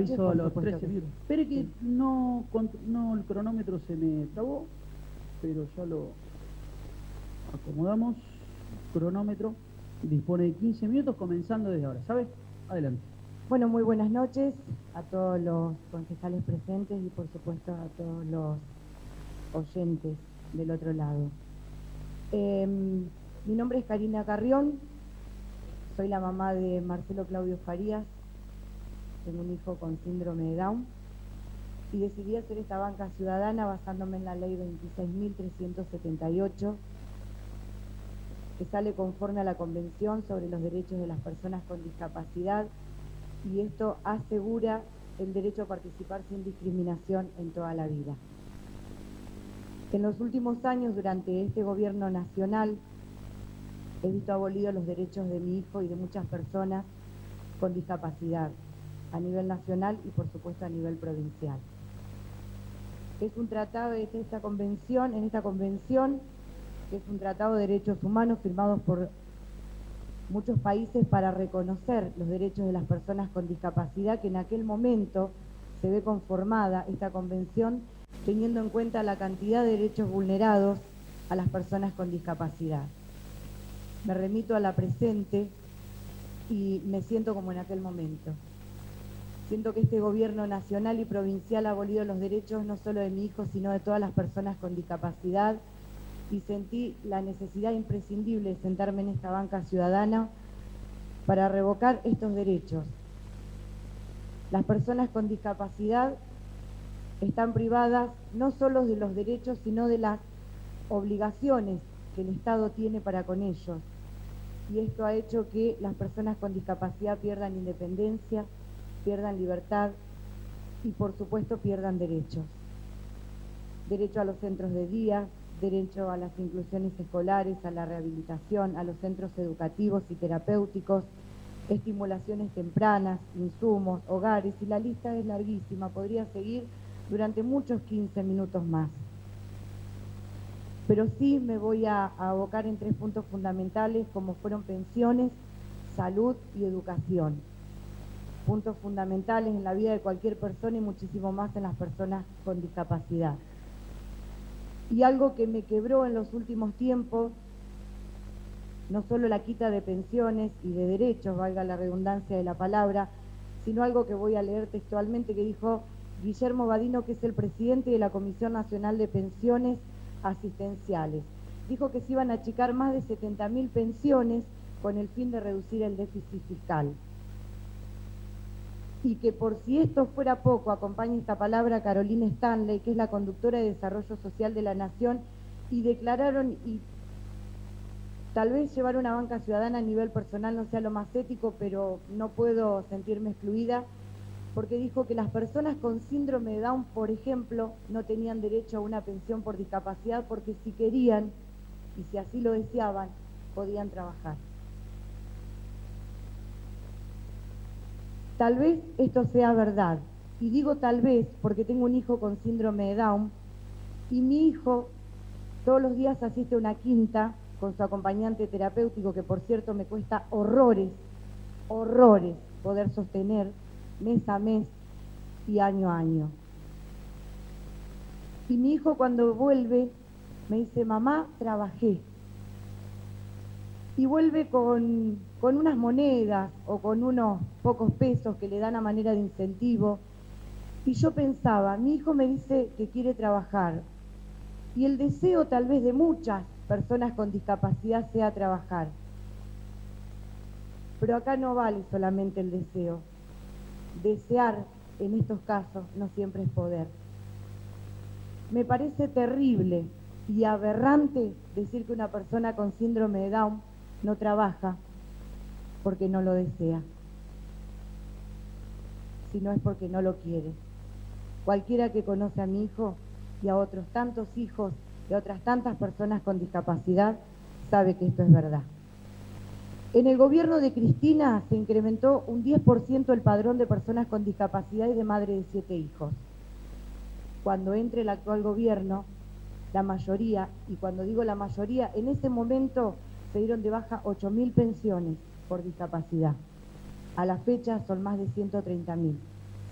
Aviso a los 13 minutos. Espere que no, el cronómetro se me trabó, pero ya lo acomodamos. Cronómetro dispone de 15 minutos comenzando desde ahora, ¿sabe? Adelante. Bueno, muy buenas noches a todos los concejales presentes y por supuesto a todos los oyentes del otro lado. Mi nombre es Karina Carrión, soy la mamá de Marcelo Claudio Farías, tengo un hijo con síndrome de Down y decidí hacer esta banca ciudadana basándome en la ley 26.378 que sale conforme a la Convención sobre los Derechos de las Personas con Discapacidad, y esto asegura el derecho a participar sin discriminación en toda la vida. En los últimos años, durante este gobierno nacional, he visto abolidos los derechos de mi hijo y de muchas personas con discapacidad, a nivel nacional y por supuesto a nivel provincial. Es un tratado de esta convención, que es un tratado de derechos humanos firmado por muchos países para reconocer los derechos de las personas con discapacidad, que en aquel momento se ve conformada esta convención teniendo en cuenta la cantidad de derechos vulnerados a las personas con discapacidad. Me remito a la presente y me siento como en aquel momento. Siento que este gobierno nacional y provincial ha abolido los derechos no solo de mi hijo, sino de todas las personas con discapacidad, y sentí la necesidad imprescindible de sentarme en esta banca ciudadana para revocar estos derechos. Las personas con discapacidad están privadas no solo de los derechos, sino de las obligaciones que el Estado tiene para con ellos. Y esto ha hecho que las personas con discapacidad pierdan independencia, pierdan libertad y por supuesto pierdan derechos. Derecho a los centros de día, derecho a las inclusiones escolares, a la rehabilitación, a los centros educativos y terapéuticos, estimulaciones tempranas, insumos, hogares, y la lista es larguísima, podría seguir durante muchos 15 minutos más. Pero sí me voy a abocar en 3 puntos fundamentales, como fueron pensiones, salud y educación. Puntos fundamentales en la vida de cualquier persona y muchísimo más en las personas con discapacidad. Y algo que me quebró en los últimos tiempos, no solo la quita de pensiones y de derechos, valga la redundancia de la palabra, sino algo que voy a leer textualmente que dijo Guillermo Badino, que es el presidente de la Comisión Nacional de Pensiones Asistenciales. Dijo que se iban a achicar más de 70.000 pensiones con el fin de reducir el déficit fiscal. Y que por si esto fuera poco, acompaña esta palabra a Carolina Stanley, que es la conductora de Desarrollo Social de la Nación, y declararon, y tal vez llevar una banca ciudadana a nivel personal no sea lo más ético, pero no puedo sentirme excluida, porque dijo que las personas con síndrome de Down, por ejemplo, no tenían derecho a una pensión por discapacidad porque si querían, y si así lo deseaban, podían trabajar. Tal vez esto sea verdad, y digo tal vez porque tengo un hijo con síndrome de Down, y mi hijo todos los días asiste a una quinta con su acompañante terapéutico, que por cierto me cuesta horrores poder sostener mes a mes y año a año. Y mi hijo cuando vuelve me dice, mamá, trabajé. Y vuelve con unas monedas o con unos pocos pesos que le dan a manera de incentivo. Y yo pensaba, mi hijo me dice que quiere trabajar. Y el deseo tal vez de muchas personas con discapacidad sea trabajar. Pero acá no vale solamente el deseo. Desear en estos casos no siempre es poder. Me parece terrible y aberrante decir que una persona con síndrome de Down no trabaja porque no lo desea, sino es porque no lo quiere. Cualquiera que conoce a mi hijo y a otros tantos hijos y a otras tantas personas con discapacidad sabe que esto es verdad. En el gobierno de Cristina se incrementó un 10% el padrón de personas con discapacidad y de madre de 7 hijos. Cuando entre el actual gobierno, la mayoría, y cuando digo la mayoría, en ese momento se dieron de baja 8.000 pensiones por discapacidad. A la fecha son más de 130.000.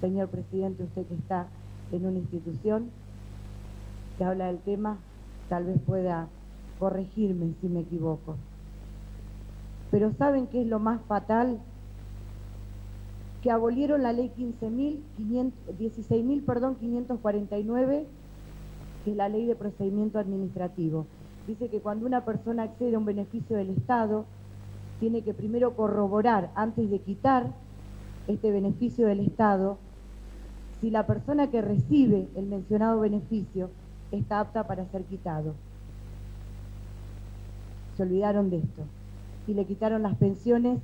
señor presidente, usted que está en una institución que habla del tema, tal vez pueda corregirme si me equivoco. Pero ¿saben qué es lo más fatal? Que abolieron la ley 16.549, que es la ley de procedimiento administrativo. Dice que cuando una persona accede a un beneficio del Estado, tiene que primero corroborar, antes de quitar este beneficio del Estado, si la persona que recibe el mencionado beneficio está apta para ser quitado. Se olvidaron de esto y le quitaron las pensiones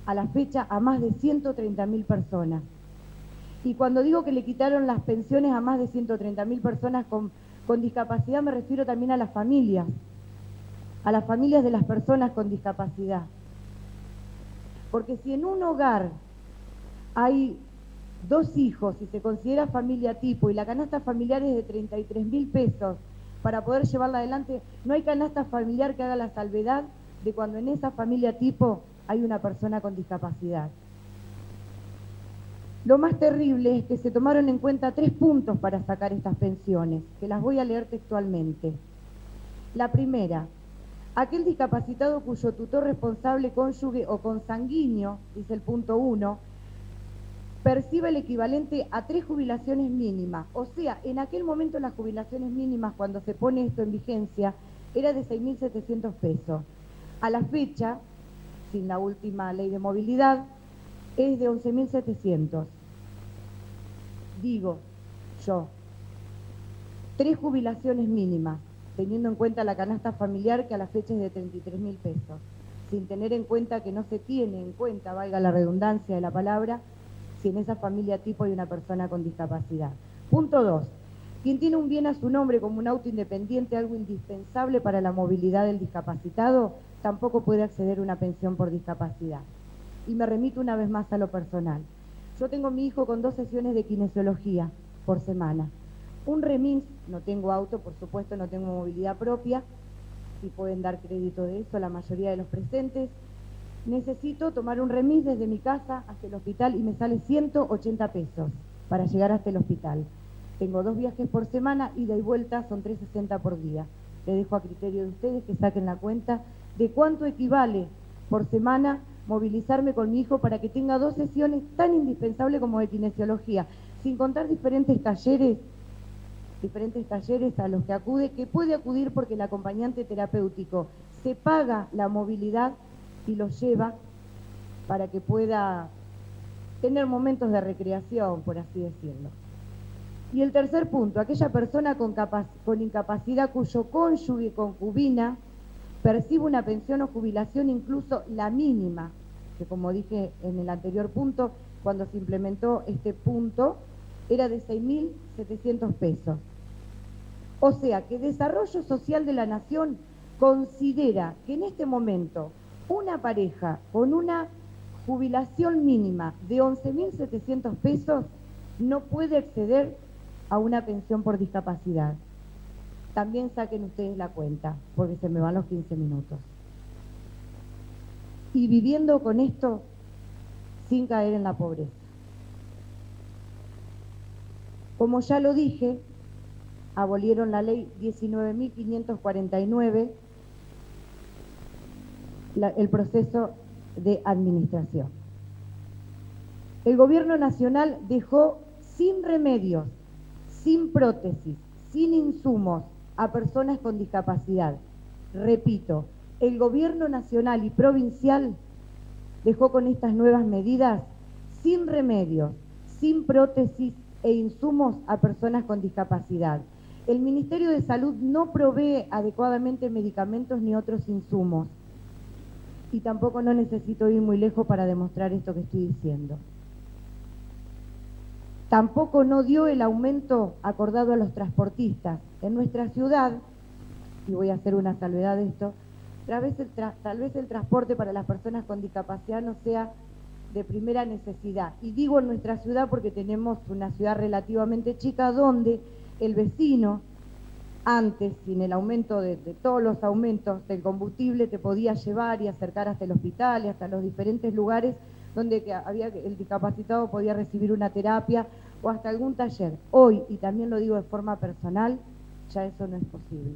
a la fecha a más de 130.000 personas. Y cuando digo que le quitaron las pensiones a más de 130.000 personas con discapacidad, me refiero también a las familias de las personas con discapacidad. Porque si en un hogar hay 2 hijos y se considera familia tipo y la canasta familiar es de 33.000 pesos para poder llevarla adelante, no hay canasta familiar que haga la salvedad de cuando en esa familia tipo hay una persona con discapacidad. Lo más terrible es que se tomaron en cuenta 3 puntos para sacar estas pensiones, que las voy a leer textualmente. La primera: aquel discapacitado cuyo tutor, responsable, cónyuge o consanguíneo, dice el punto 1, percibe el equivalente a 3 jubilaciones mínimas. O sea, en aquel momento las jubilaciones mínimas, cuando se pone esto en vigencia, era de 6.700 pesos. A la fecha, sin la última ley de movilidad, es de 11.700. Digo yo, 3 jubilaciones mínimas, teniendo en cuenta la canasta familiar, que a la fecha es de 33.000 pesos, sin tener en cuenta que no se tiene en cuenta, valga la redundancia de la palabra, si en esa familia tipo hay una persona con discapacidad. Punto 2. Quien tiene un bien a su nombre como un auto independiente, algo indispensable para la movilidad del discapacitado, tampoco puede acceder a una pensión por discapacidad. Y me remito una vez más a lo personal. Yo tengo a mi hijo con 2 sesiones de kinesiología por semana. Un remis, no tengo auto, por supuesto, no tengo movilidad propia, y pueden dar crédito de eso la mayoría de los presentes. Necesito tomar un remis desde mi casa hasta el hospital y me sale 180 pesos para llegar hasta el hospital. Tengo 2 viajes por semana, ida y vuelta, son 360 por día. Le dejo a criterio de ustedes que saquen la cuenta de cuánto equivale por semana movilizarme con mi hijo para que tenga 2 sesiones tan indispensables como de kinesiología, sin contar diferentes talleres a los que acude, que puede acudir porque el acompañante terapéutico se paga la movilidad y los lleva para que pueda tener momentos de recreación, por así decirlo. Y el tercer punto: aquella persona con incapacidad cuyo cónyuge, concubina, percibe una pensión o jubilación, incluso la mínima, que como dije en el anterior punto, cuando se implementó este punto, era de 6.700 pesos. O sea, que Desarrollo Social de la Nación considera que en este momento una pareja con una jubilación mínima de 11.700 pesos no puede acceder a una pensión por discapacidad. También saquen ustedes la cuenta, porque se me van los 15 minutos. Y viviendo con esto sin caer en la pobreza. Como ya lo dije, abolieron la ley 19.549, el proceso de administración. El gobierno nacional dejó sin remedios, sin prótesis, sin insumos a personas con discapacidad. Repito, el gobierno nacional y provincial dejó con estas nuevas medidas sin remedios, sin prótesis e insumos a personas con discapacidad. El Ministerio de Salud no provee adecuadamente medicamentos ni otros insumos. Y tampoco no necesito ir muy lejos para demostrar esto que estoy diciendo. Tampoco no dio el aumento acordado a los transportistas. En nuestra ciudad, y voy a hacer una salvedad de esto, tal vez el transporte para las personas con discapacidad no sea de primera necesidad. Y digo en nuestra ciudad porque tenemos una ciudad relativamente chica donde el vecino, antes, sin el aumento de todos los aumentos del combustible, te podía llevar y acercar hasta el hospital y hasta los diferentes lugares donde el discapacitado podía recibir una terapia o hasta algún taller. Hoy, y también lo digo de forma personal, ya eso no es posible.